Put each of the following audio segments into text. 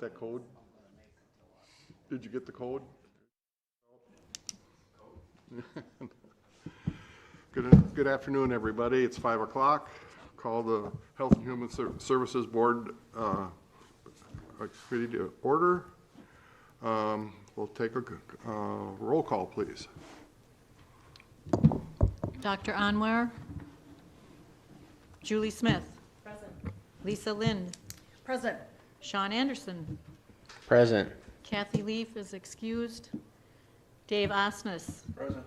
that code? Did you get the code? Good afternoon, everybody. It's 5 o'clock. Call the Health and Human Services Board committee to order. We'll take a roll call, please. Dr. Anwar. Julie Smith. Present. Lisa Lind. Present. Sean Anderson. Present. Kathy Leaf is excused. Dave Osnes. Present.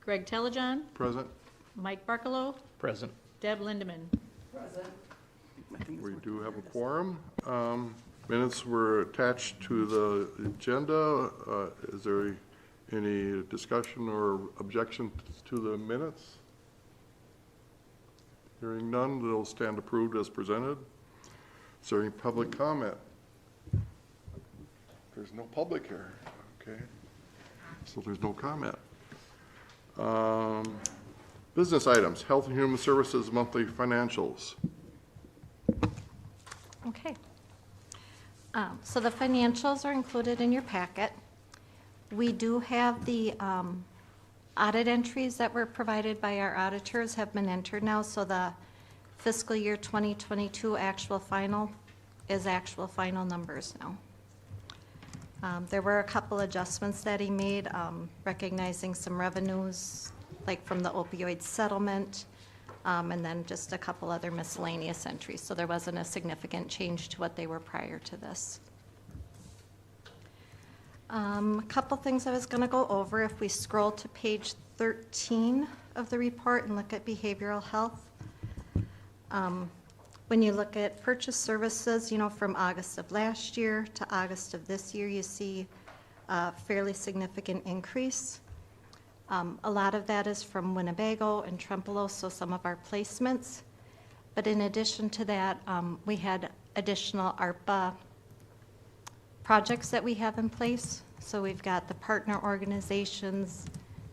Greg Telejohn. Present. Mike Barkalow. Present. Deb Lindeman. Present. We do have a quorum. Minutes were attached to the agenda. Is there any discussion or objection to the minutes? Hearing none, they'll stand approved as presented. Is there any public comment? There's no public here. Okay. So there's no comment. Business items, Health and Human Services monthly financials. Okay. So the financials are included in your packet. We do have the audit entries that were provided by our auditors have been entered now, so the fiscal year 2022 actual final is actual final numbers now. There were a couple adjustments that he made, recognizing some revenues, like from the opioid settlement, and then just a couple other miscellaneous entries. So there wasn't a significant change to what they were prior to this. A couple things I was going to go over. If we scroll to page 13 of the report and look at behavioral health, when you look at purchase services, you know, from August of last year to August of this year, you see a fairly significant increase. A lot of that is from Winnebago and Trempealeau, so some of our placements. But in addition to that, we had additional ARPA projects that we have in place. So we've got the partner organizations,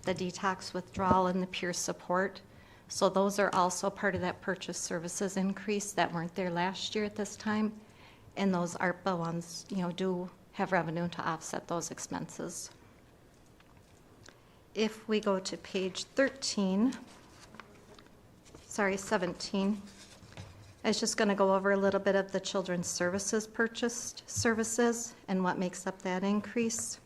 the detox withdrawal, and the peer support. So those are also part of that purchase services increase that weren't there last year at this time. And those ARPA ones, you know, do have revenue to offset those expenses. If we go to page 17, I was just going to go over a little bit of the children's services purchased services and what makes up that increase.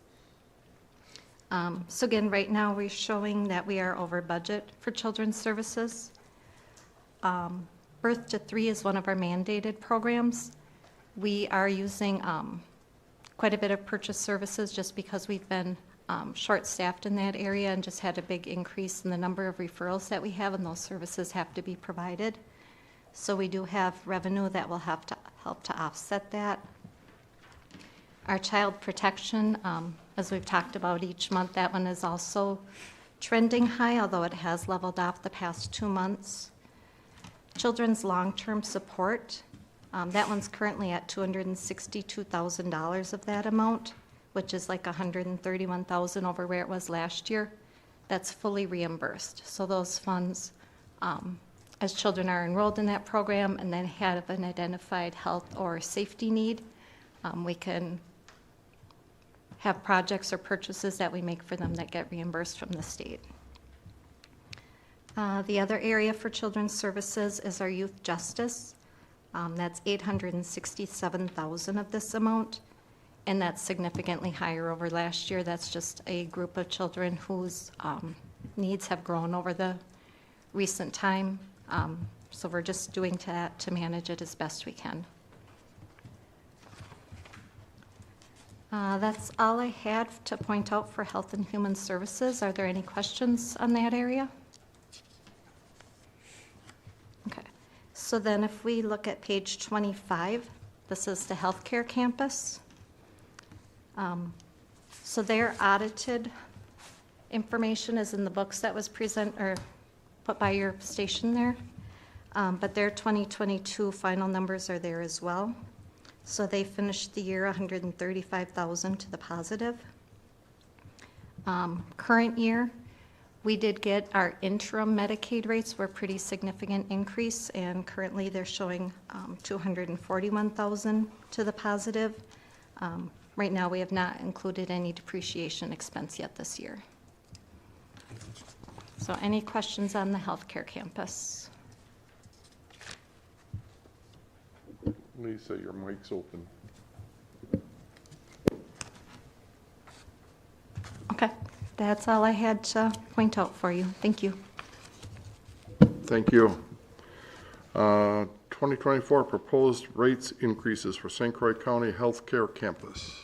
So again, right now we're showing that we are over budget for children's services. Birth to 3 is one of our mandated programs. We are using quite a bit of purchase services just because we've been short-staffed in that area and just had a big increase in the number of referrals that we have, and those services have to be provided. So we do have revenue that will have to help to offset that. Our child protection, as we've talked about each month, that one is also trending high, although it has leveled off the past 2 months. Children's long-term support, that one's currently at $262,000 of that amount, which is like $131,000 over where it was last year. That's fully reimbursed. So those funds, as children are enrolled in that program and then have an identified health or safety need, we can have projects or purchases that we make for them that get reimbursed from the state. The other area for children's services is our youth justice. That's $867,000 of this amount, and that's significantly higher over last year. That's just a group of children whose needs have grown over the recent time. So we're just doing that to manage it as best we can. That's all I had to point out for Health and Human Services. Are there any questions on that area? Okay. So then if we look at page 25, this is the healthcare campus. So their audited information is in the books that was put by your station there. But their 2022 final numbers are there as well. So they finished the year $135,000 to the positive. Current year, we did get our interim Medicaid rates were a pretty significant increase, and currently they're showing $241,000 to the positive. Right now, we have not included any depreciation expense yet this year. So any questions on the healthcare campus? Lisa, your mic's open. Okay, that's all I had to point out for you. Thank you. Thank you. 2024 proposed rates increases for St. Croix County Healthcare Campus.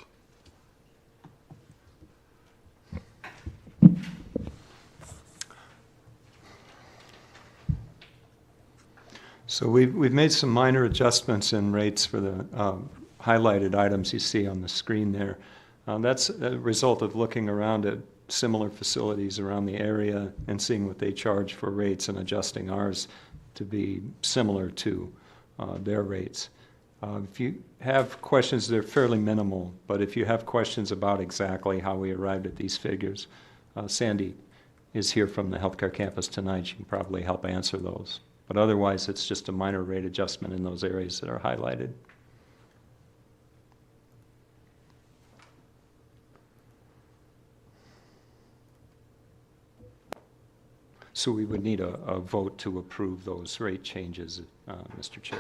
So we've made some minor adjustments in rates for the highlighted items you see on the screen there. That's a result of looking around at similar facilities around the area and seeing what they charge for rates and adjusting ours to be similar to their rates. If you have questions, they're fairly minimal, but if you have questions about exactly how we arrived at these figures, Sandy is here from the healthcare campus tonight. She can probably help answer those. But otherwise, it's just a minor rate adjustment in those areas that are highlighted. So we would need a vote to approve those rate changes, Mr. Chair.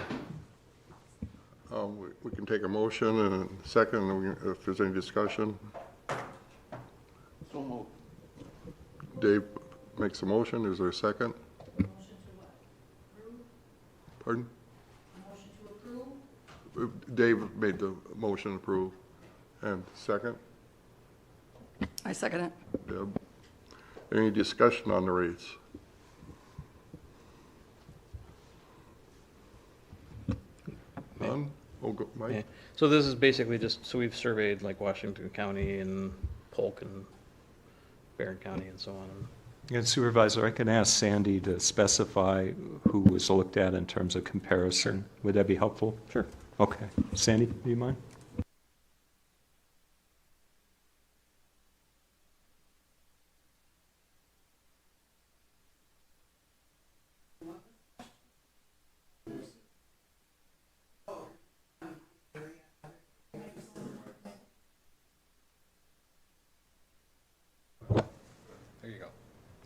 We can take a motion and a second, and if there's any discussion. So moved. Dave makes a motion. Is there a second? Motion to what? Approve? Pardon? Motion to approve? Dave made the motion to approve. And second? I second it. Deb. Any discussion on the rates? None? Oh, go, Mike? Yeah. So this is basically just, so we've surveyed like Washington County and Polk and Barron County and so on. And Supervisor, I can ask Sandy to specify who was looked at in terms of comparison. Would that be helpful? Sure. Okay. Sandy, do you mind?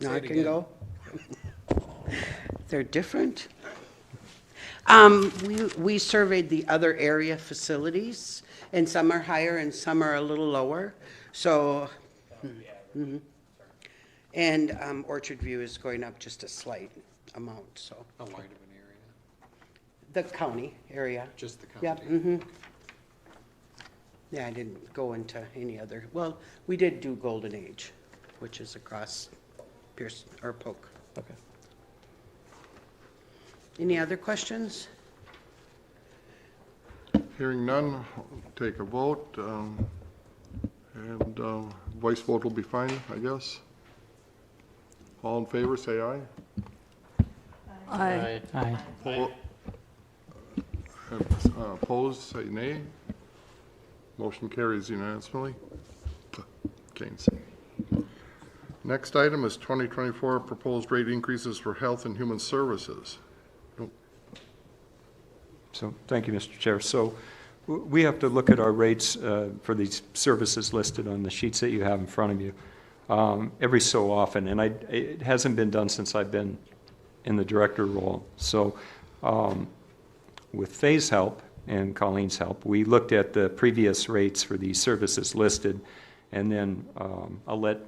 Now I can go? They're different. We surveyed the other area facilities, and some are higher and some are a little lower. So, and Orchard View is going up just a slight amount, so. How wide of an area? The county area. Just the county? Yep, Yeah, I didn't go into any other, well, we did do Golden Age, which is across Pierce, or Polk. Okay. Any other questions? Hearing none, take a vote. Voice vote will be fine, I guess. All in favor, say aye. Aye. Oppo- Opposed, say nay. Motion carries unanimously. Gaines. Next item is 2024 proposed rate increases for health and human services. So, thank you, Mr. Chair. So, we have to look at our rates for these services listed on the sheets that you have in front of you every so often, and it hasn't been done since I've been in the director role. So, with Faye's help and Colleen's help, we looked at the previous rates for these services listed, and then I'll let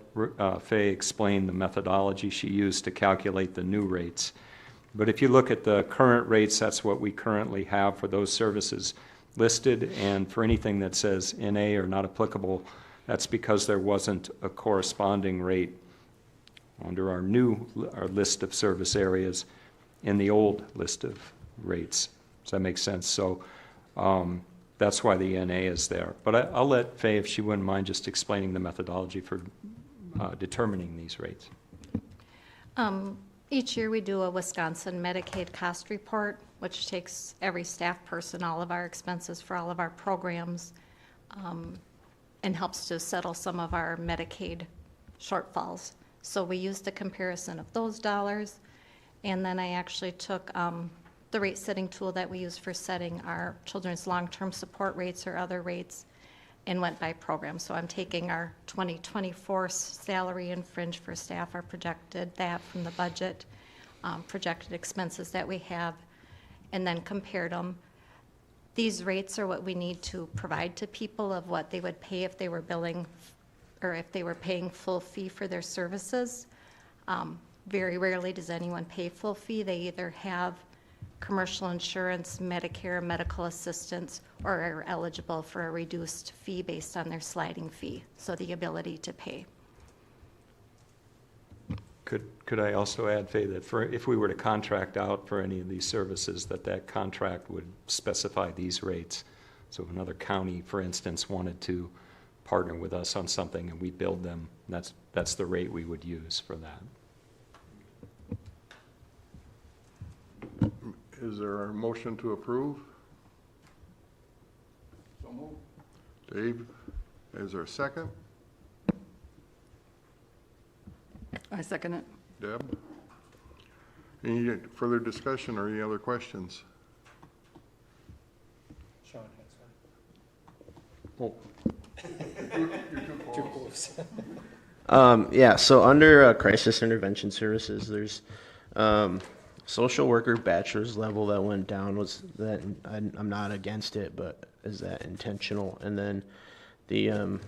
Faye explain the methodology she used to calculate the new rates. But if you look at the current rates, that's what we currently have for those services listed, and for anything that says NA or not applicable, that's because there wasn't a corresponding rate under our list of service areas in the old list of rates. Does that make sense? So that's why the NA is there. But I'll let Faye, if she wouldn't mind, just explaining the methodology for determining these rates. Each year we do a Wisconsin Medicaid cost report, which takes every staff person, all of our expenses for all of our programs, and helps to settle some of our Medicaid shortfalls. So we used the comparison of those dollars, and then I actually took the rate setting tool that we use for setting our children's long-term support rates or other rates, and went by program. So I'm taking our 2024 salary and fringe for staff, our projected that from the budget, projected expenses that we have, and then compared them. These rates are what we need to provide to people of what they would pay if they were billing or if they were paying full fee for their services. Very rarely does anyone pay full fee. They either have commercial insurance, Medicare, medical assistance, or are eligible for a reduced fee based on their sliding fee, so the ability to pay. Could I also add, Faye, that if we were to contract out for any of these services, that contract would specify these rates? So if another county, for instance, wanted to partner with us on something and we billed them, that's the rate we would use for that. Is there a motion to approve? So moved. Dave, is there a second? I second it. Deb? Any further discussion or any other questions? Sean has one. Yeah, so under crisis intervention services, there's social worker bachelor's level that went down. Was that, I'm not against it, but is that intentional? And then the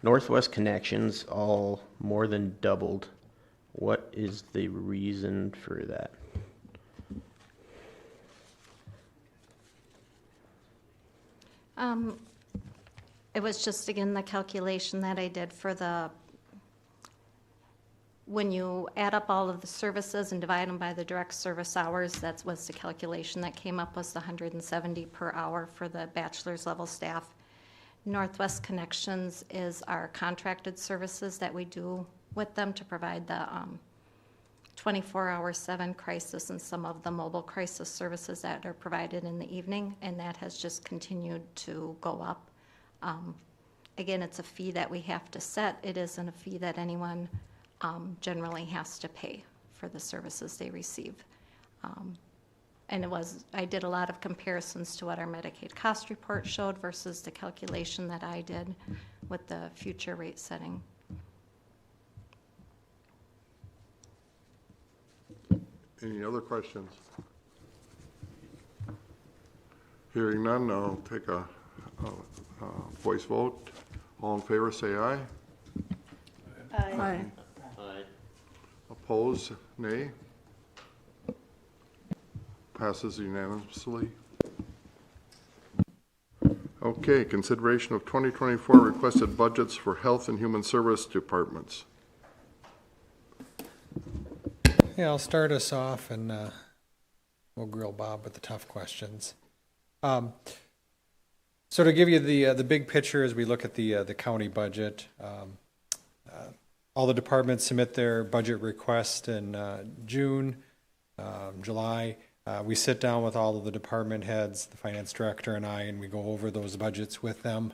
Northwest connections all more than doubled. What is the reason for that? It was just, again, the calculation that I did for when you add up all of the services and divide them by the direct service hours, that was the calculation that came up, was the 170 per hour for the bachelor's level staff. Northwest Connections is our contracted services that we do with them to provide the 24/7 crisis and some of the mobile crisis services that are provided in the evening, and that has just continued to go up. Again, it's a fee that we have to set. It isn't a fee that anyone generally has to pay for the services they receive. And I did a lot of comparisons to what our Medicaid cost report showed versus the calculation that I did with the future rate setting. Any other questions? Hearing none, I'll take a voice vote. All in favor, say aye. Aye. Opposed, nay. Passes unanimously. Okay, consideration of 2024 requested budgets for Health and Human Service Departments. Yeah, I'll start us off and we'll grill Bob with the tough questions. So to give you the big picture as we look at the county budget, all the departments submit their budget request in June, July. We sit down with all of the department heads, the finance director and I, and we go over those budgets with them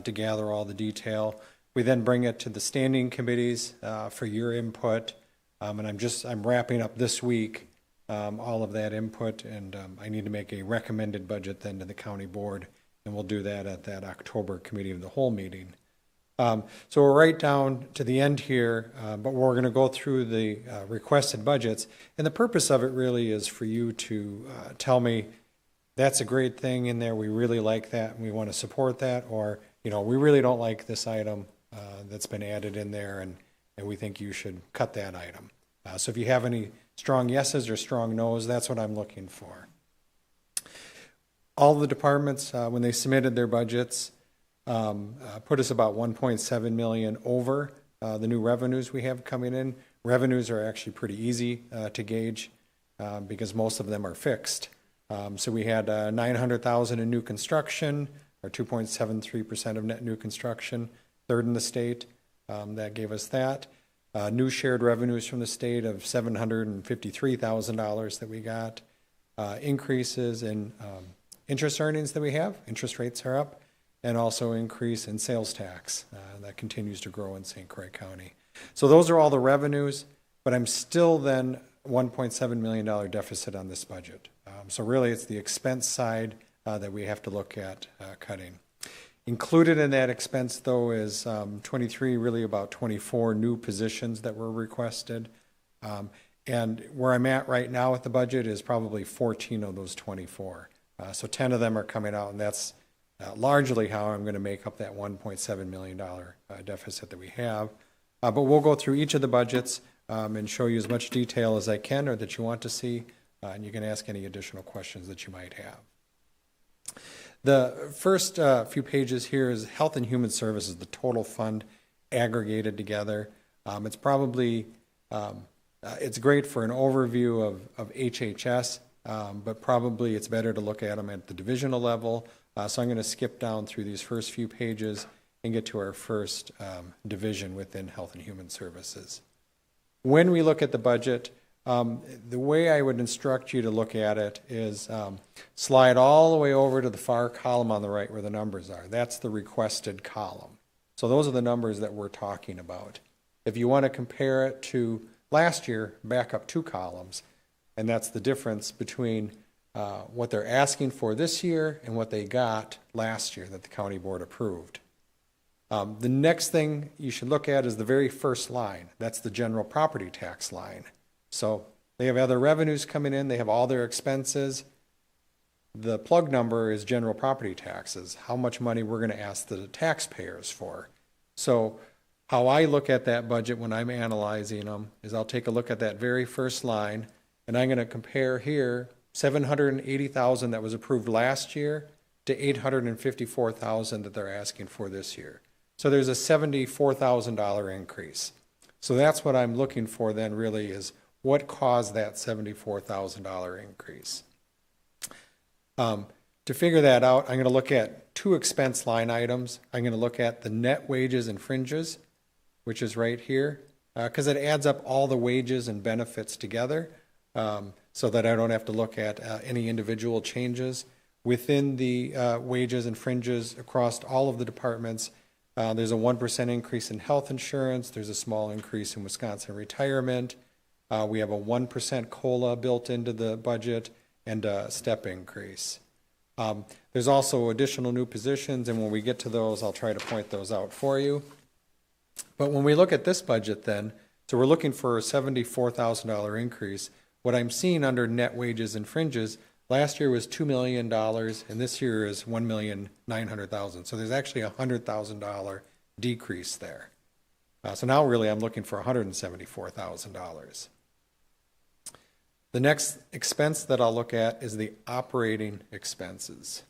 to gather all the detail. We then bring it to the standing committees for your input. And I'm wrapping up this week all of that input, and I need to make a recommended budget then to the county board, and we'll do that at that October committee of the whole meeting. So we're right down to the end here, but we're going to go through the requested budgets, and the purpose of it really is for you to tell me that's a great thing in there, we really like that, and we want to support that, or we really don't like this item that's been added in there, and we think you should cut that item. So if you have any strong yeses or strong nos, that's what I'm looking for. All the departments, when they submitted their budgets, put us about 1.7 million over the new revenues we have coming in. Revenues are actually pretty easy to gauge because most of them are fixed. So we had 900,000 in new construction, or 2.73% of net new construction, third in the state. That gave us that. New shared revenues from the state of $753,000 that we got. Increases in interest earnings that we have, interest rates are up, and also increase in sales tax. That continues to grow in St. Croix County. So those are all the revenues, but I'm still then $1.7 million deficit on this budget. So really it's the expense side that we have to look at cutting. Included in that expense, though, is 23, really about 24 new positions that were requested. And where I'm at right now with the budget is probably 14 of those 24. So 10 of them are coming out, and that's largely how I'm going to make up that $1.7 million deficit that we have. But we'll go through each of the budgets and show you as much detail as I can or that you want to see, and you can ask any additional questions that you might have. The first few pages here is Health and Human Services, the total fund aggregated together. It's probably, it's great for an overview of HHS, but probably it's better to look at them at the divisional level. So I'm going to skip down through these first few pages and get to our first division within Health and Human Services. When we look at the budget, the way I would instruct you to look at it is slide all the way over to the far column on the right where the numbers are. That's the requested column. So those are the numbers that we're talking about. If you want to compare it to last year, back up 2 columns, and that's the difference between what they're asking for this year and what they got last year that the county board approved. The next thing you should look at is the very first line. That's the general property tax line. So they have other revenues coming in. They have all their expenses. The plug number is general property taxes, how much money we're going to ask the taxpayers for. So how I look at that budget when I'm analyzing them is I'll take a look at that very first line, and I'm going to compare here $780,000 that was approved last year to $854,000 that they're asking for this year. So there's a $74,000 increase. So that's what I'm looking for then really is what caused that $74,000 increase. To figure that out, I'm going to look at 2 expense line items. I'm going to look at the net wages and fringes, which is right here, because it adds up all the wages and benefits together so that I don't have to look at any individual changes. Within the wages and fringes across all of the departments, there's a 1% increase in health insurance. There's a small increase in Wisconsin retirement. We have a 1% COLA built into the budget and a step increase. There's also additional new positions, and when we get to those, I'll try to point those out for you. But when we look at this budget then, so we're looking for a $74,000 increase. What I'm seeing under net wages and fringes, last year was $2 million, and this year is $1,900,000. So there's actually a $100,000 decrease there. So now really I'm looking for $174,000. The next expense that I'll look at is the operating expenses.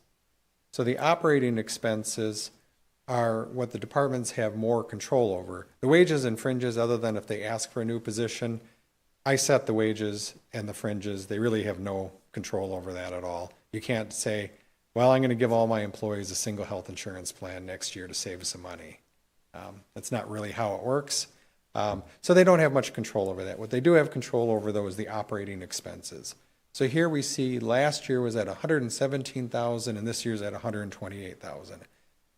So the operating expenses are what the departments have more control over. The wages and fringes, other than if they ask for a new position, I set the wages and the fringes. They really have no control over that at all. You can't say, well, I'm going to give all my employees a single health insurance plan next year to save some money. That's not really how it works. So they don't have much control over that. What they do have control over, though, is the operating expenses. So here we see last year was at $117,000 and this year's at $128,000.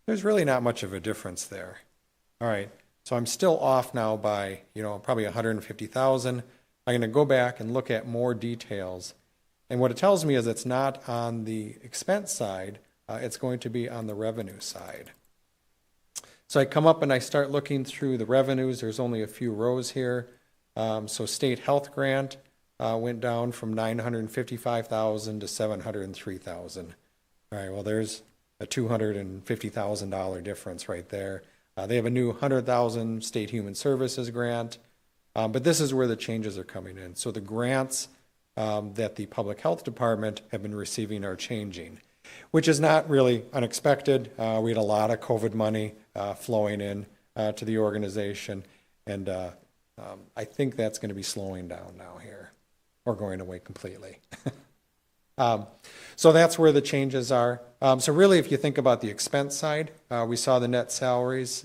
There's really not much of a difference there. All right, so I'm still off now by, probably $150,000. I'm going to go back and look at more details. And what it tells me is it's not on the expense side, it's going to be on the revenue side. So I come up and I start looking through the revenues. There's only a few rows here. So state health grant went down from $955,000 to $703,000. All right, well, there's a $250,000 difference right there. They have a new $100,000 state human services grant, but this is where the changes are coming in. So the grants that the public health department have been receiving are changing, which is not really unexpected. We had a lot of COVID money flowing in to the organization, and I think that's going to be slowing down now here, or going away completely. So that's where the changes are. So really, if you think about the expense side, we saw the net salaries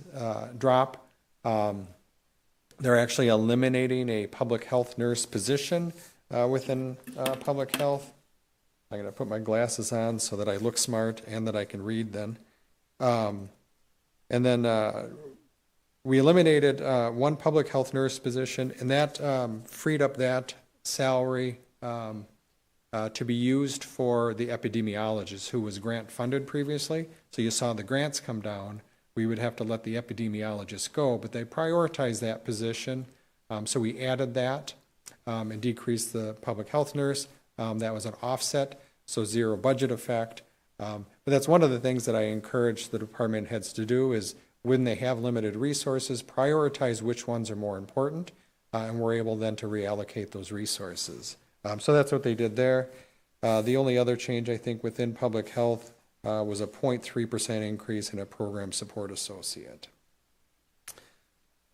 drop. They're actually eliminating a public health nurse position within public health. I'm going to put my glasses on so that I look smart and that I can read then. And then we eliminated one public health nurse position, and that freed up that salary to be used for the epidemiologist who was grant funded previously. So you saw the grants come down. We would have to let the epidemiologist go, but they prioritized that position. So we added that and decreased the public health nurse. That was an offset, so zero budget effect. But that's one of the things that I encourage the department heads to do is when they have limited resources, prioritize which ones are more important, and we're able then to reallocate those resources. So that's what they did there. The only other change, I think, within public health was a 0.3% increase in a program support associate.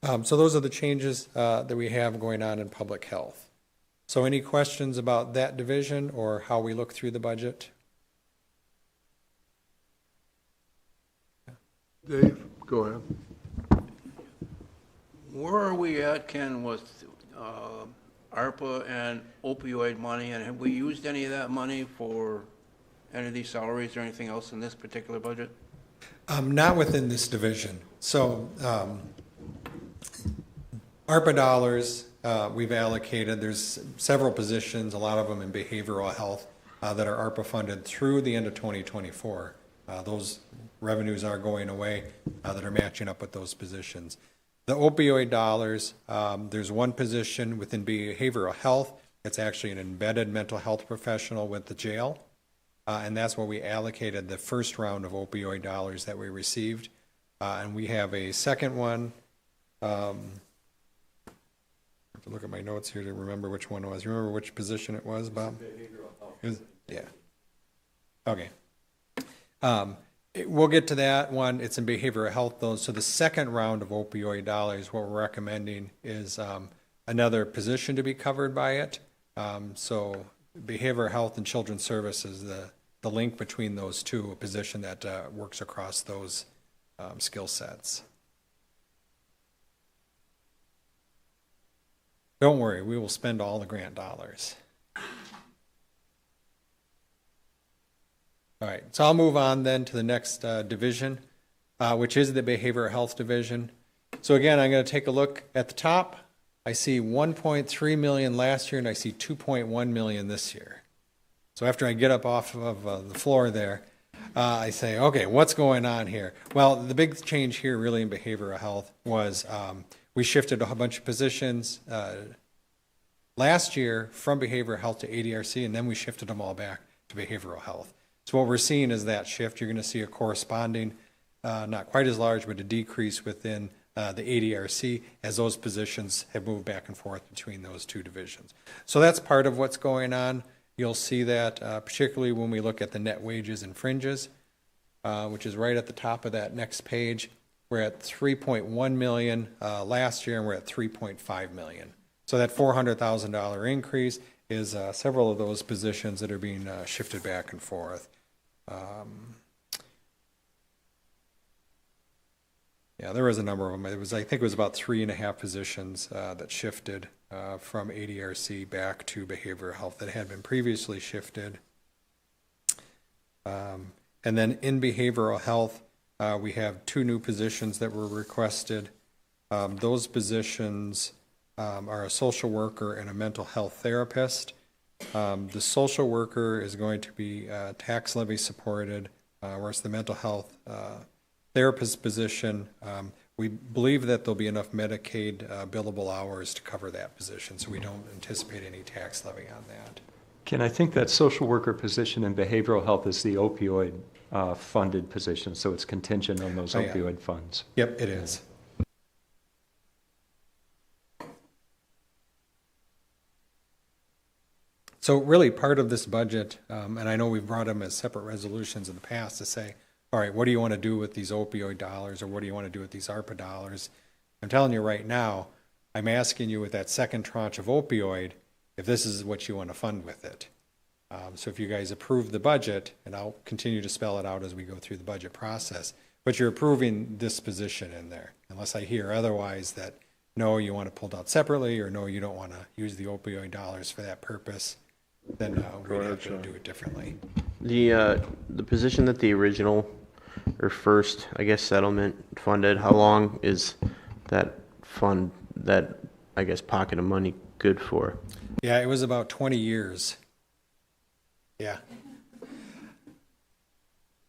So those are the changes that we have going on in public health. So any questions about that division or how we look through the budget? Dave, go ahead. Where are we at, Ken, with ARPA and opioid money, and have we used any of that money for any of these salaries or anything else in this particular budget? Not within this division. So ARPA dollars we've allocated. There's several positions, a lot of them in behavioral health, that are ARPA funded through the end of 2024. Those revenues are going away that are matching up with those positions. The opioid dollars, there's one position within behavioral health. It's actually an embedded mental health professional with the jail. And that's where we allocated the first round of opioid dollars that we received. And we have a second one. I have to look at my notes here to remember which one it was. Remember which position it was, Bob? Behavioral health. Yeah. Okay. We'll get to that one. It's in behavioral health, though. So the second round of opioid dollars, what we're recommending is another position to be covered by it. So behavioral health and children's services, the link between those two, a position that works across those skill sets. Don't worry, we will spend all the grant dollars. All right, so I'll move on then to the next division, which is the behavioral health division. So again, I'm going to take a look at the top. I see 1.3 million last year, and I see 2.1 million this year. So after I get up off of the floor there, I say, okay, what's going on here? Well, the big change here really in behavioral health was we shifted a whole bunch of positions last year from behavioral health to ADRC, and then we shifted them all back to behavioral health. So what we're seeing is that shift. You're going to see a corresponding, not quite as large, but a decrease within the ADRC as those positions have moved back and forth between those two divisions. So that's part of what's going on. You'll see that particularly when we look at the net wages and fringes, which is right at the top of that next page. We're at 3.1 million last year, and we're at 3.5 million. So that $400,000 increase is several of those positions that are being shifted back and forth. Yeah, there was a number of them. I think it was about 3.5 positions that shifted from ADRC back to behavioral health that had been previously shifted. And then in behavioral health, we have 2 new positions that were requested. Those positions are a social worker and a mental health therapist. The social worker is going to be tax levy supported, whereas the mental health therapist position, we believe that there'll be enough Medicaid billable hours to cover that position, so we don't anticipate any tax levy on that. Ken, I think that social worker position in behavioral health is the opioid funded position, so it's contingent on those opioid funds. Yep, it is. So really part of this budget, and I know we've brought them as separate resolutions in the past to say, all right, what do you want to do with these opioid dollars, or what do you want to do with these ARPA dollars? I'm telling you right now, I'm asking you with that second tranche of opioid, if this is what you want to fund with it. So if you guys approve the budget, and I'll continue to spell it out as we go through the budget process, but you're approving this position in there, unless I hear otherwise that, no, you want to pull it out separately, or no, you don't want to use the opioid dollars for that purpose, then we'd have to do it differently. The position that the original or first, I guess, settlement funded, how long is that fund, that, I guess, pocket of money good for? Yeah, it was about 20 years. Yeah.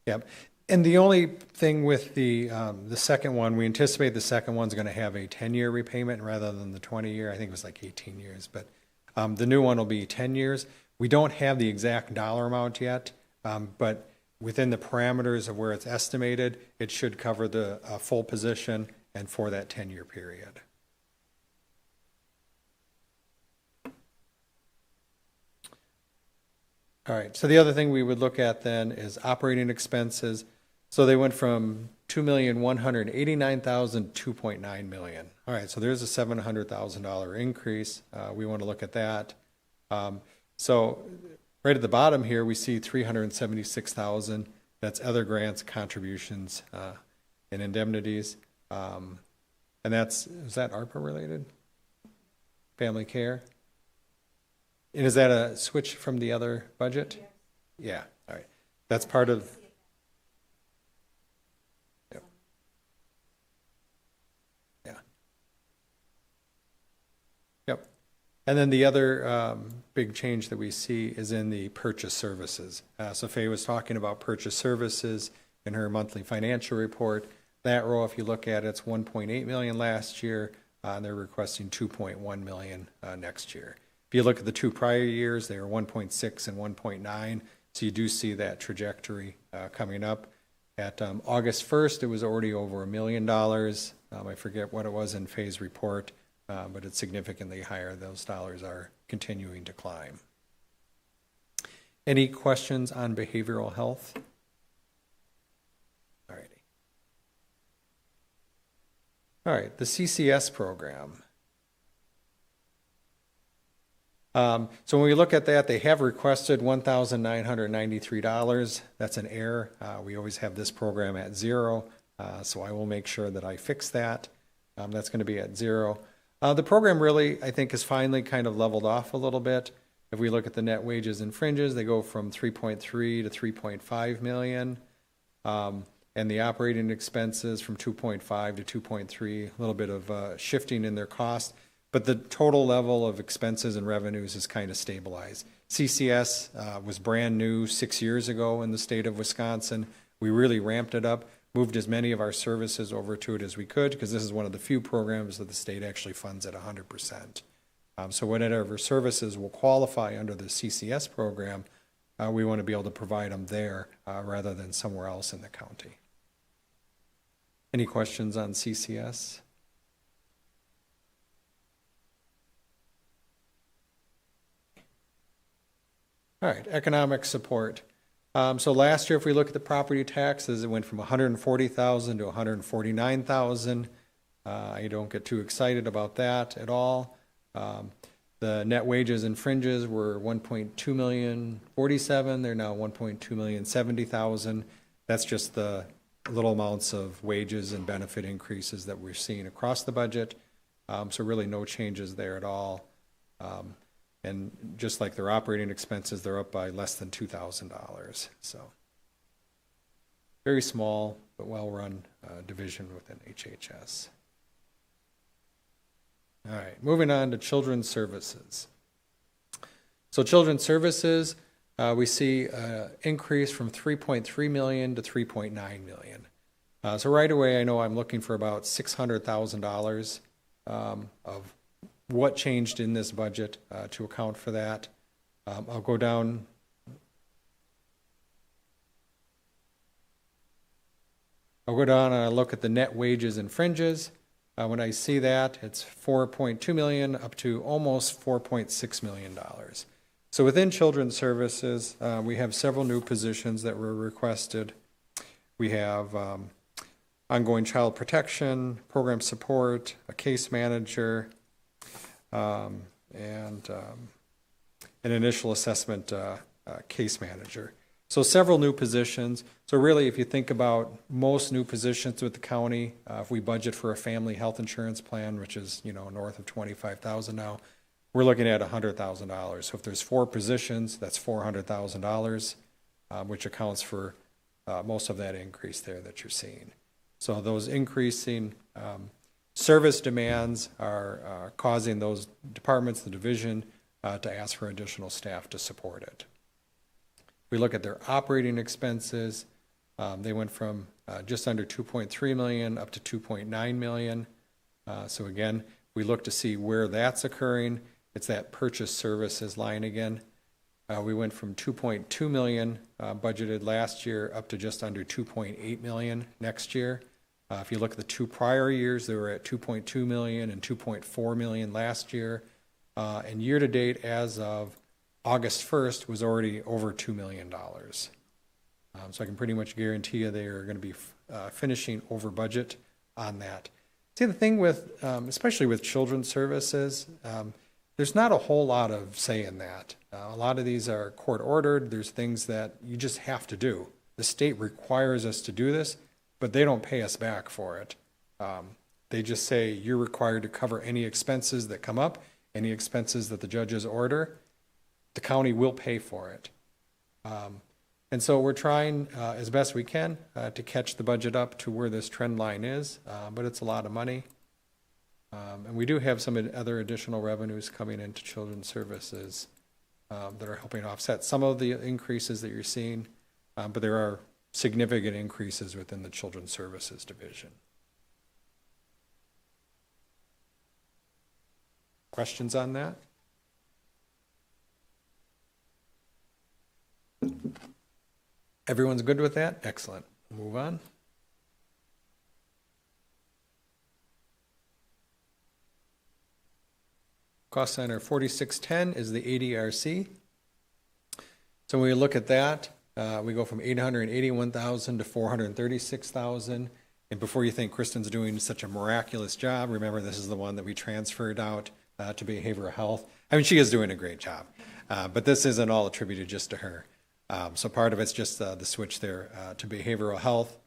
Yep. And the only thing with the second one, we anticipate the second one's going to have a 10-year repayment rather than the 20-year. I think it was like 18 years, but the new one will be 10 years. We don't have the exact dollar amount yet, but within the parameters of where it's estimated, it should cover the full position and for that 10-year period. All right, so the other thing we would look at then is operating expenses. So they went from $2,189,000 to $2.9 million. All right, so there's a $700,000 increase. We want to look at that. So right at the bottom here, we see $376,000. That's other grants, contributions, and indemnities. And is that ARPA related? Family care? And is that a switch from the other budget? Yeah, all right. That's part of. Yep. Yeah. Yep. And then the other big change that we see is in the purchase services. So Faye was talking about purchase services in her monthly financial report. That row, if you look at it, it's 1.8 million last year, and they're requesting 2.1 million next year. If you look at the two prior years, they were 1.6 and 1.9, so you do see that trajectory coming up. At August 1st, it was already over $1 million. I forget what it was in Faye's report, but it's significantly higher. Those dollars are continuing to climb. Any questions on behavioral health? All righty. All right, the CCS program. So when we look at that, they have requested $1,993. That's an error. We always have this program at 0, so I will make sure that I fix that. That's going to be at 0. The program really, I think, has finally kind of leveled off a little bit. If we look at the net wages and fringes, they go from 3.3 to 3.5 million. And the operating expenses from 2.5 to 2.3, a little bit of shifting in their cost. But the total level of expenses and revenues is kind of stabilized. CCS was brand new 6 years ago in the state of Wisconsin. We really ramped it up, moved as many of our services over to it as we could, because this is one of the few programs that the state actually funds at 100%. So whatever services will qualify under the CCS program, we want to be able to provide them there rather than somewhere else in the county. Any questions on CCS? All right, economic support. So last year, if we look at the property taxes, it went from $140,000 to $149,000. I don't get too excited about that at all. The net wages and fringes were $1.2 million 47. They're now $1.2 million 70,000. That's just the little amounts of wages and benefit increases that we're seeing across the budget. So really no changes there at all. And just like their operating expenses, they're up by less than $2,000. So very small but well-run division within HHS. All right, moving on to children's services. So children's services, we see an increase from 3.3 million to 3.9 million. So right away, I know I'm looking for about $600,000 of what changed in this budget to account for that. I'll go down. And I'll look at the net wages and fringes. When I see that, it's 4.2 million up to almost $4.6 million. So within children's services, we have several new positions that were requested. We have ongoing child protection, program support, a case manager, and an initial assessment case manager. So several new positions. So really, if you think about most new positions with the county, if we budget for a family health insurance plan, which is north of $25,000 now, we're looking at $100,000. So if there's 4 positions, that's $400,000, which accounts for most of that increase there that you're seeing. So those increasing service demands are causing those departments, the division, to ask for additional staff to support it. We look at their operating expenses. They went from just under 2.3 million up to 2.9 million. So again, we look to see where that's occurring. It's that purchase services line again. We went from 2.2 million budgeted last year up to just under 2.8 million next year. If you look at the 2 prior years, they were at 2.2 million and 2.4 million last year. And year to date, as of August 1st, was already over $2 million. So I can pretty much guarantee you they are going to be finishing over budget on that. See, the thing with, especially with children's services, there's not a whole lot of say in that. A lot of these are court ordered. There's things that you just have to do. The state requires us to do this, but they don't pay us back for it. They just say you're required to cover any expenses that come up, any expenses that the judges order. The county will pay for it. And so we're trying as best we can to catch the budget up to where this trend line is, but it's a lot of money. And we do have some other additional revenues coming into children's services that are helping offset some of the increases that you're seeing, but there are significant increases within the children's services division. Questions on that? Everyone's good with that? Excellent. Move on. Cost center 4610 is the ADRC. So when we look at that, we go from 881,000 to 436,000. And before you think Kristen's doing such a miraculous job, remember this is the one that we transferred out to behavioral health. I mean, she is doing a great job, but this isn't all attributed just to her. So part of it's just the switch there to behavioral health.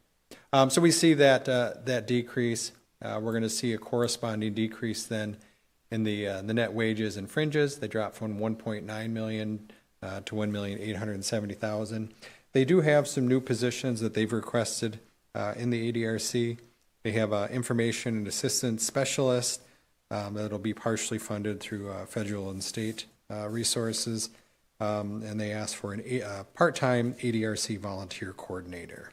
So we see that that decrease. We're going to see a corresponding decrease then in the net wages and fringes. They dropped from 1.9 million to 1,870,000. They do have some new positions that they've requested in the ADRC. They have information and assistance specialist that'll be partially funded through federal and state resources. And they asked for a part-time ADRC volunteer coordinator.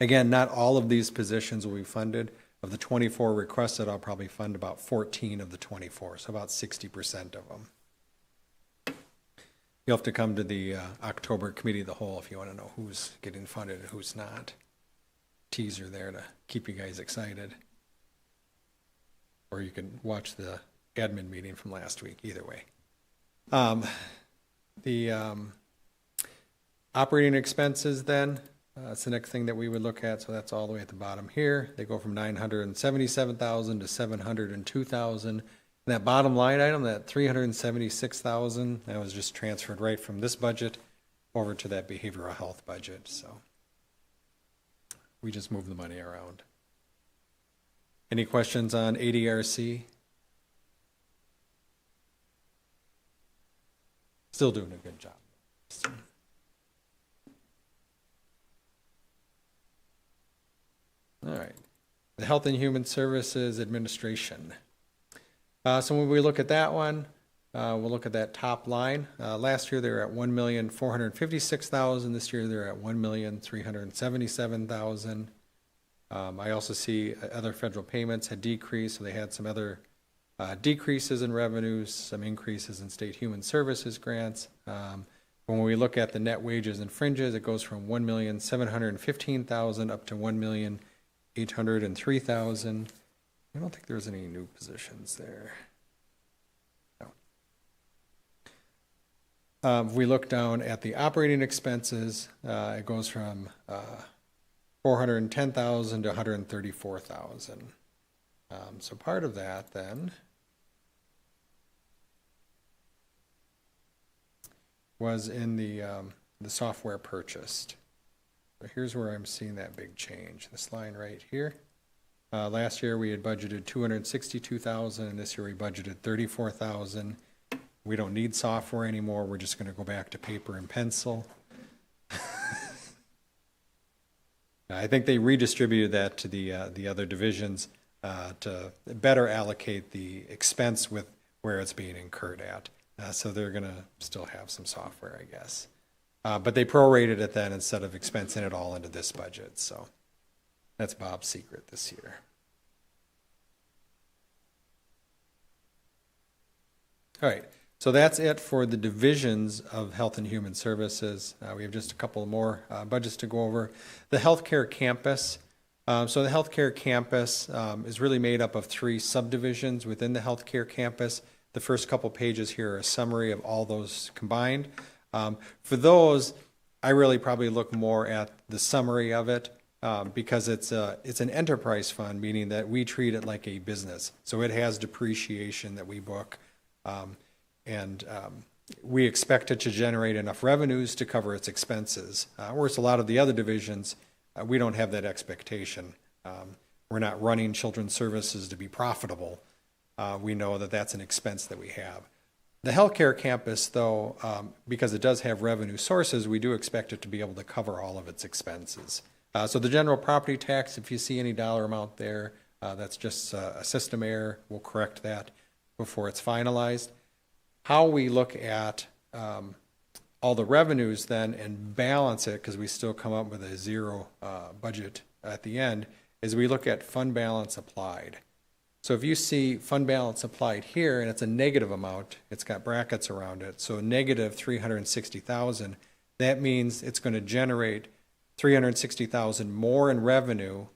Again, not all of these positions will be funded. Of the 24 requested, I'll probably fund about 14 of the 24, so about 60% of them. You'll have to come to the October Committee of the Whole if you want to know who's getting funded and who's not. Teaser there to keep you guys excited. Or you can watch the admin meeting from last week, either way. The operating expenses then, that's the next thing that we would look at, so that's all the way at the bottom here. They go from 977,000 to 702,000. And that bottom line item, that 376,000, that was just transferred right from this budget over to that behavioral health budget, so we just move the money around. Any questions on ADRC? Still doing a good job. All right. The Health and Human Services Administration. So when we look at that one, we'll look at that top line. Last year they were at 1,456,000. This year they're at 1,377,000. I also see other federal payments had decreased, so they had some other decreases in revenues, some increases in state human services grants. When we look at the net wages and fringes, it goes from 1,715,000 up to 1,803,000. I don't think there's any new positions there. No. If we look down at the operating expenses, it goes from 410,000 to 134,000. So part of that then was in the software purchased. So here's where I'm seeing that big change. This line right here. Last year we had budgeted 262,000, and this year we budgeted 34,000. We don't need software anymore. We're just going to go back to paper and pencil. I think they redistributed that to the other divisions to better allocate the expense with where it's being incurred at. So they're going to still have some software, I guess. But they prorated it then instead of expensing it all into this budget, so that's Bob's secret this year. All right, so that's it for the divisions of Health and Human Services. We have just a couple more budgets to go over. The healthcare campus. So the healthcare campus is really made up of 3 subdivisions within the healthcare campus. The first couple pages here are a summary of all those combined. For those, I really probably look more at the summary of it because it's an enterprise fund, meaning that we treat it like a business. So it has depreciation that we book. And we expect it to generate enough revenues to cover its expenses. Whereas a lot of the other divisions, we don't have that expectation. We're not running children's services to be profitable. We know that that's an expense that we have. The healthcare campus, though, because it does have revenue sources, we do expect it to be able to cover all of its expenses. So the general property tax, if you see any dollar amount there, that's just a system error. We'll correct that before it's finalized. How we look at all the revenues then and balance it, because we still come up with a zero budget at the end, is we look at fund balance applied. So if you see fund balance applied here and it's a negative amount, it's got brackets around it, so negative 360,000, that means it's going to generate 360,000 more in revenue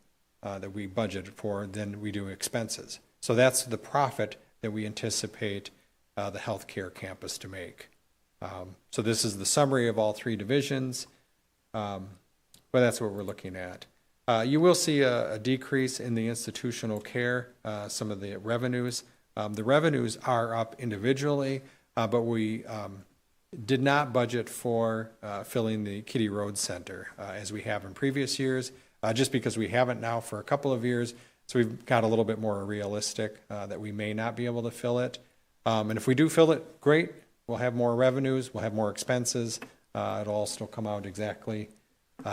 that we budgeted for than we do expenses. So that's the profit that we anticipate the healthcare campus to make. So this is the summary of all 3 divisions, but that's what we're looking at. You will see a decrease in the institutional care, some of the revenues. The revenues are up individually, but we did not budget for filling the Kitty Road Center as we have in previous years, just because we haven't now for a couple of years. So we've got a little bit more realistic that we may not be able to fill it. And if we do fill it, great. We'll have more revenues. We'll have more expenses. It'll all still come out exactly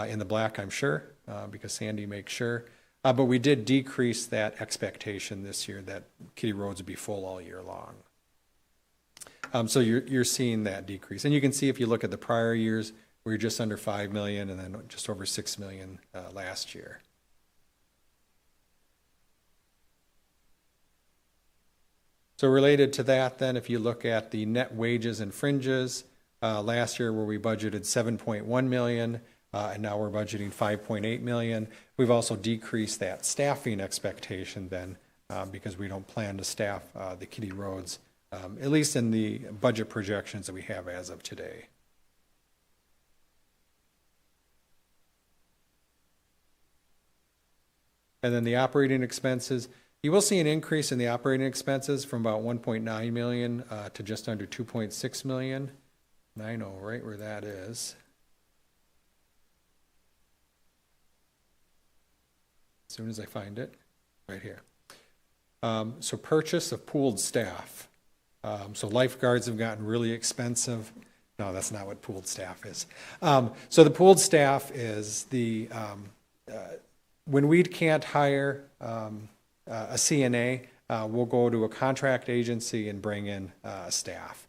in the black, I'm sure, because Sandy makes sure. But we did decrease that expectation this year that Kitty Roads would be full all year long. So you're seeing that decrease. And you can see if you look at the prior years, we were just under 5 million and then just over 6 million last year. So related to that then, if you look at the net wages and fringes, last year where we budgeted 7.1 million, and now we're budgeting 5.8 million. We've also decreased that staffing expectation then, because we don't plan to staff the Kitty Roads, at least in the budget projections that we have as of today. And then the operating expenses, you will see an increase in the operating expenses from about 1.9 million to just under 2.6 million. And I know right where that is. As soon as I find it, right here. So purchase of pooled staff. So lifeguards have gotten really expensive. No, that's not what pooled staff is. So the pooled staff is the, when we can't hire a CNA, we'll go to a contract agency and bring in staff.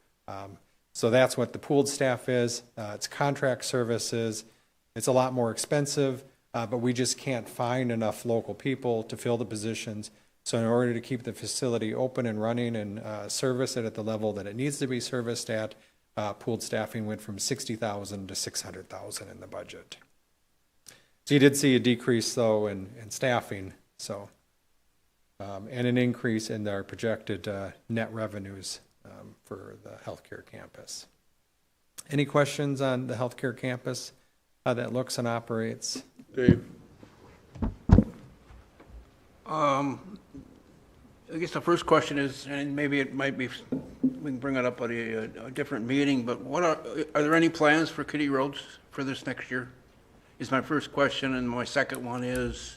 So that's what the pooled staff is. It's contract services. It's a lot more expensive, but we just can't find enough local people to fill the positions. So in order to keep the facility open and running and service it at the level that it needs to be serviced at, pooled staffing went from 60,000 to 600,000 in the budget. So you did see a decrease though in staffing. So. And an increase in our projected net revenues for the healthcare campus. Any questions on the healthcare campus, how that looks and operates? Dave? I guess the first question is, and maybe it might be, we can bring it up at a different meeting, but what are there any plans for Kitty Roads for this next year? Is my first question, and my second one is,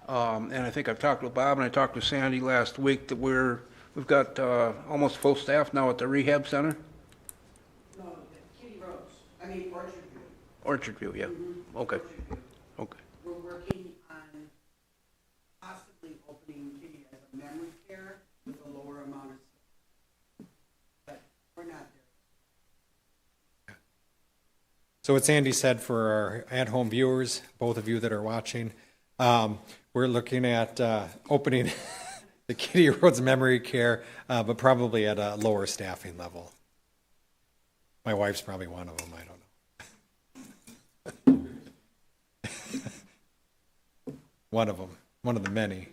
and I think I've talked with Bob and I talked with Sandy last week that we've got almost full staff now at the rehab center. No, Kitty Roads, I mean Orchard View. Orchard View, yeah. Mm-hmm. Okay. Orchard View. Okay. We're working on possibly opening Kitty as a memory care with a lower amount of stuff. But we're not there. So what Sandy said for our at-home viewers, both of you that are watching, we're looking at opening the Kitty Rhodes Memory Care, but probably at a lower staffing level. My wife's probably one of them, I don't know. One of them, one of the many.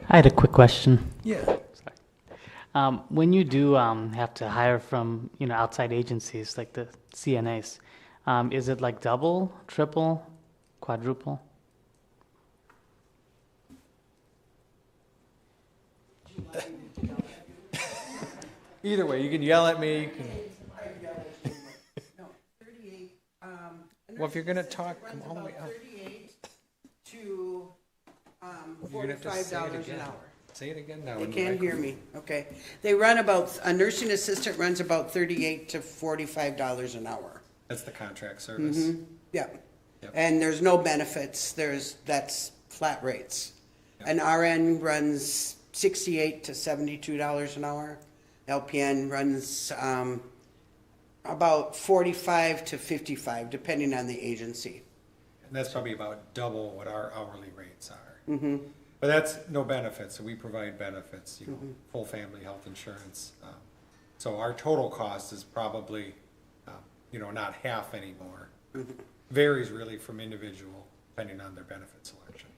I had a quick question. Yeah. When you do have to hire from, outside agencies like the CNAs, is it like double, triple, quadruple? Either way, you can yell at me. You can... Well, if you're going to talk, come all the way up. 38 to You're gonna have to say it $45 an again. hour. Say it again now. They in the can't hear microphone. me, okay. They run about, a nursing assistant runs about $38 to $45 an hour. That's the contract service. Yeah. Yep. And there's no benefits, that's flat rates. An RN runs $68 to $72 an hour. LPN runs about $45 to $55, depending on the agency. And that's probably about double what our hourly rates are. But that's no benefits, so we provide benefits, full family health insurance. So our total cost is probably, not half anymore. Varies really from individual, depending on their benefit selection.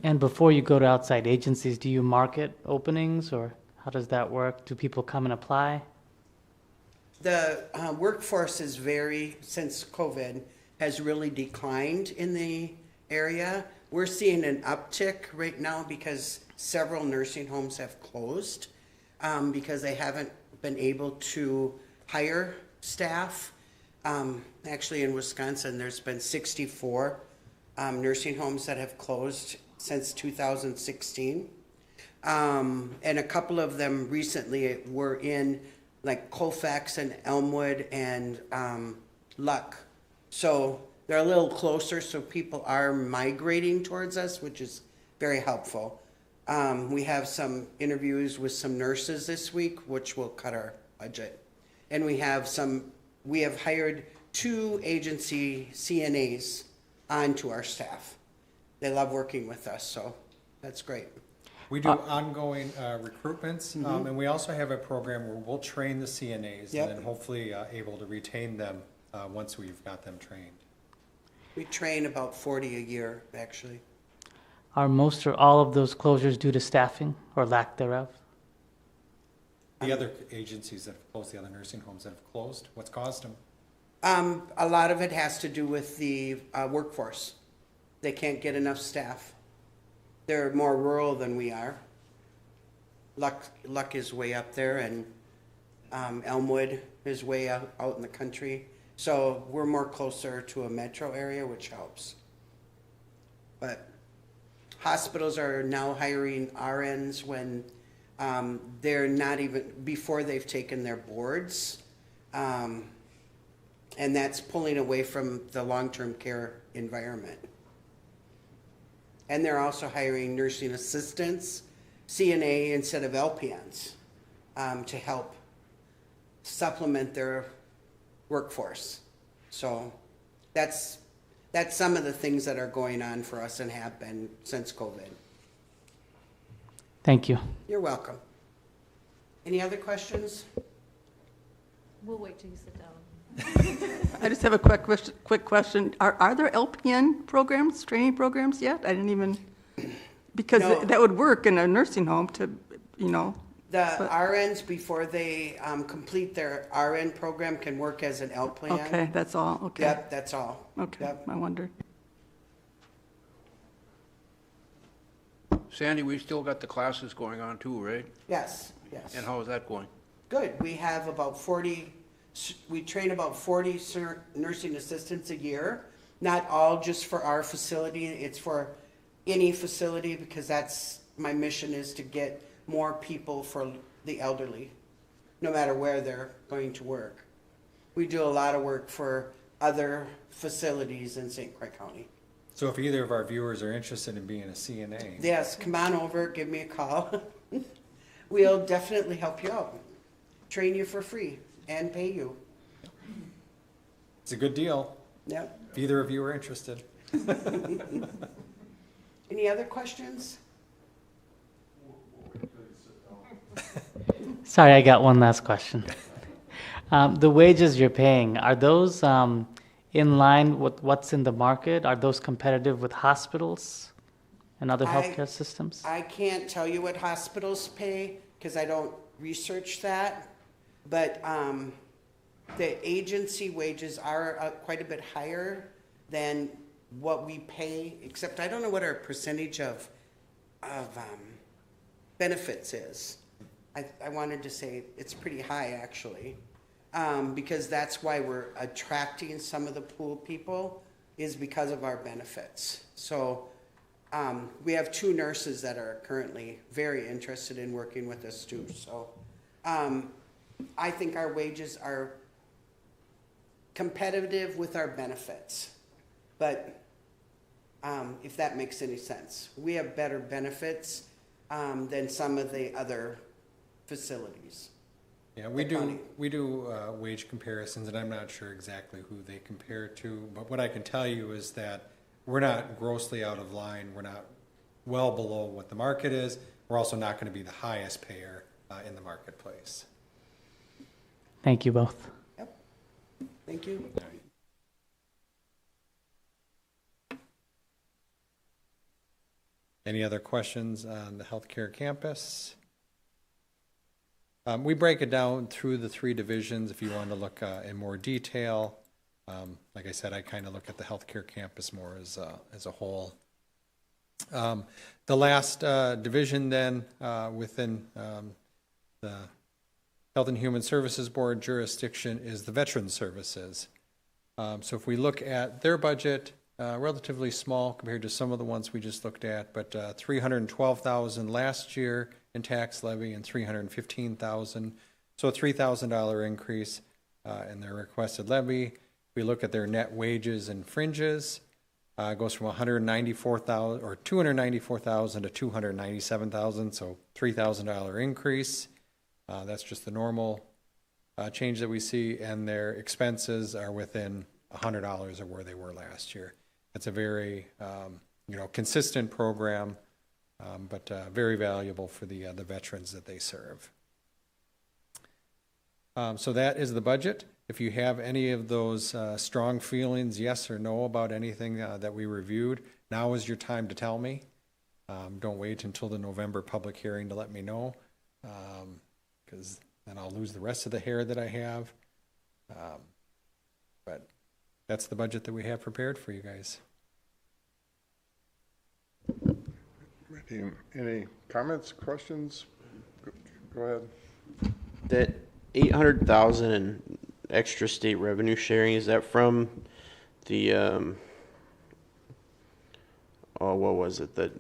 And before you go to outside agencies, do you market openings, or how does that work? Do people come and apply? The workforce is since COVID, has really declined in the area. We're seeing an uptick right now because several nursing homes have closed because they haven't been able to hire staff. Actually, in Wisconsin, there's been 64 nursing homes that have closed since 2016. And a couple of them recently were in like Colfax and Elmwood and Luck. So they're a little closer, so people are migrating towards us, which is very helpful. We have some interviews with some nurses this week, which will cut our budget. And we have hired 2 agency CNAs onto our staff. They love working with us, so that's great. We do ongoing recruitments, and we also have a program where we'll train the CNAs Yep. and then hopefully able to retain them once we've got them trained. We train about 40 a year, actually. Are most or all of those closures due to staffing or lack thereof? The other agencies that have closed, the other nursing homes that have closed, what's caused them? A lot of it has to do with the workforce. They can't get enough staff. They're more rural than we are. Luck is way up there, and Elmwood is way out in the country. So we're more closer to a metro area, which helps. But hospitals are now hiring RNs when they're not even, before they've taken their boards. And that's pulling away from the long-term care environment. And they're also hiring nursing assistants, CNA instead of LPNs, to help supplement their workforce. So that's some of the things that are going on for us and have been since COVID. Thank you. You're welcome. Any other questions? We'll wait till you sit down. I just have a quick question. Are there LPN programs, training programs yet? I didn't even, because No. that would work in a nursing home to, The But- RNs, before they complete their RN program, can work as an LPN. okay, that's all, okay. Yep, that's all. Okay, Yep. I wondered. Sandy, we still got the classes going on too, right? Yes, yes. And how is that going? Good. We have about 40, we train about 40 nursing assistants a year. Not all just for our facility, it's for any facility, because that's, my mission is to get more people for the elderly, no matter where they're going to work. We do a lot of work for other facilities in St. Croix County. So if either of our viewers are interested in being a CNA, Yes, come on over, give me a call. We'll definitely help you out. Train you for free and pay you. it's a good deal. Yep. If either of you are interested. Any other questions? Sorry, I got one last question. The wages you're paying, are those in line with what's in the market? Are those competitive with hospitals and other healthcare systems? I can't tell you what hospitals pay because I don't research that. But the agency wages are quite a bit higher than what we pay, except I don't know what our percentage of benefits is. I wanted to say it's pretty high, actually, because that's why we're attracting some of the pool people is because of our benefits. So we have 2 nurses that are currently very interested in working with us too. So I think our wages are competitive with our benefits, but if that makes any sense. We have better benefits than some of the other facilities. Yeah, we do wage comparisons, and I'm not sure exactly who they compare to, but what I can tell you is that we're not grossly out of line. We're not well below what the market is. We're also not going to be the highest payer in the marketplace. Thank you both. Yep. Thank you. Any other questions on the healthcare campus? We break it down through the 3 divisions if you want to look in more detail. Like I said, I kind of look at the healthcare campus more as a whole. The last division then within the Health and Human Services Board jurisdiction is the Veterans Services. So if we look at their budget, relatively small compared to some of the ones we just looked at, but $312,000 last year in tax levy and $315,000, so a $3,000 increase in their requested levy. We look at their net wages and fringes. It goes from $194,000 or $294,000 to $297,000, so $3,000 increase. That's just the normal change that we see, and their expenses are within $100 of where they were last year. It's a very consistent program, but very valuable for the veterans that they serve. So that is the budget. If you have any of those strong feelings, yes or no, about anything that we reviewed, now is your time to tell me. Don't wait until the November public hearing to let me know, because then I'll lose the rest of the hair that I have. But that's the budget that we have prepared for you guys. Any comments, questions? Go ahead. That 800,000 in extra state revenue sharing, is that from the what was it, the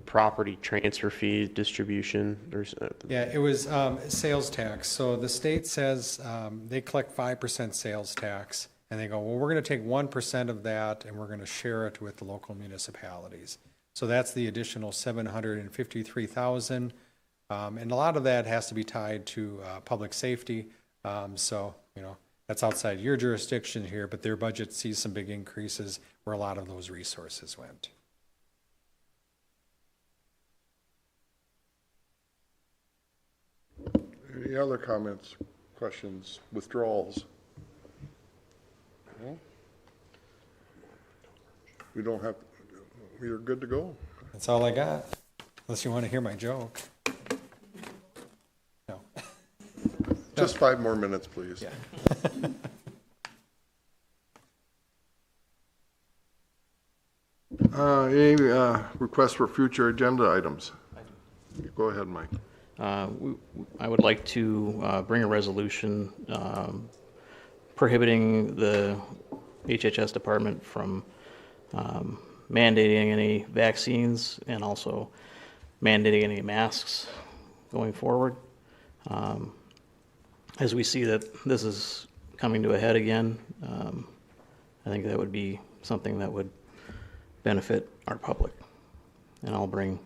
property transfer fee distribution or Yeah, it was sales tax. So the state says they collect 5% sales tax, and they go, well, we're going to take 1% of that and we're going to share it with the local municipalities. So that's the additional $753,000, and a lot of that has to be tied to public safety. So that's outside your jurisdiction here, but their budget sees some big increases where a lot of those resources went. Any other comments, questions, withdrawals? No? We don't have, we're good to go? That's all I got, unless you want to hear my joke. No. Just 5 more minutes, please. Yeah. Any requests for future agenda items? Go ahead, Mike. I would like to bring a resolution prohibiting the HHS department from mandating any vaccines and also mandating any masks going forward. As we see that this is coming to a head again, I think that would be something that would benefit our public. And I'll bring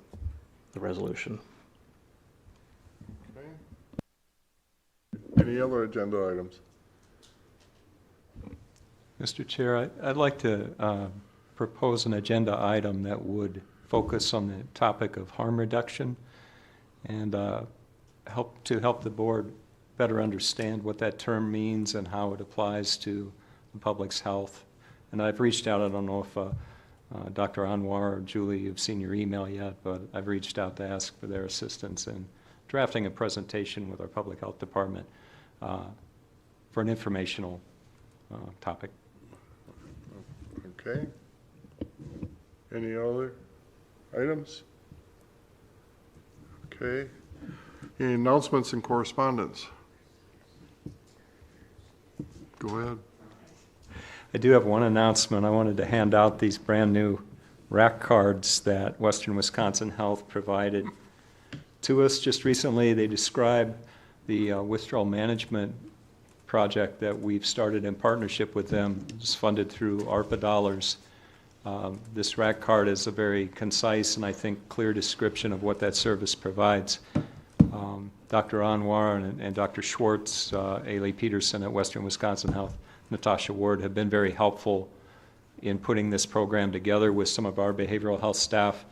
the resolution. Okay. Any other agenda items? Mr. Chair, I'd like to propose an agenda item that would focus on the topic of harm reduction and help the board better understand what that term means and how it applies to the public's health. And I've reached out, I don't know if Dr. Anwar or Julie, you've seen your email yet, but I've reached out to ask for their assistance in drafting a presentation with our public health department for an informational topic. Okay. Any other items? Okay. Any announcements and correspondence? Go ahead. I do have one announcement. I wanted to hand out these brand-new rack cards that Western Wisconsin Health provided to us just recently. They describe the withdrawal management project that we've started in partnership with them. It's funded through ARPA dollars. This rack card is a very concise and I think clear description of what that service provides. Dr. Anwar and Dr. Schwartz, Ailey Peterson at Western Wisconsin Health, Natasha Ward have been very helpful in putting this program together with some of our behavioral health staff,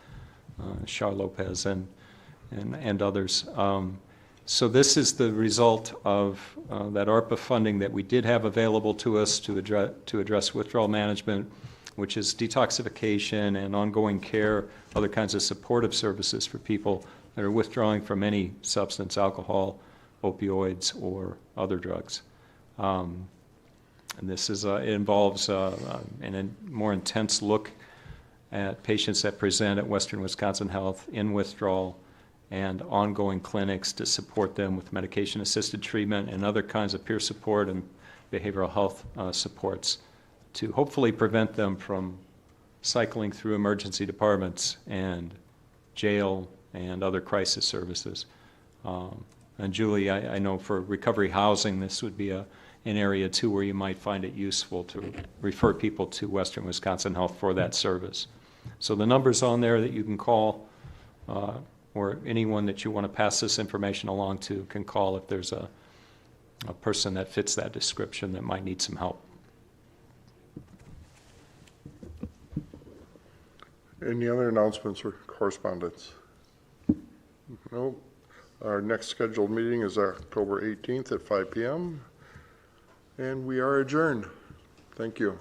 Char Lopez and others. So this is the result of that ARPA funding that we did have available to us to address withdrawal management, which is detoxification and ongoing care, other kinds of supportive services for people that are withdrawing from any substance, alcohol, opioids, or other drugs. And this is it involves a more intense look at patients that present at Western Wisconsin Health in withdrawal and ongoing clinics to support them with medication-assisted treatment and other kinds of peer support and behavioral health supports to hopefully prevent them from cycling through emergency departments and jail and other crisis services. And Julie, I know for recovery housing, this would be an area too where you might find it useful to refer people to Western Wisconsin Health for that service. So the number's on there that you can call, or anyone that you want to pass this information along to can call if there's a person that fits that description that might need some help. Any other announcements or correspondence? No. Our next scheduled meeting is October 18th at 5 p.m. And we are adjourned. Thank you.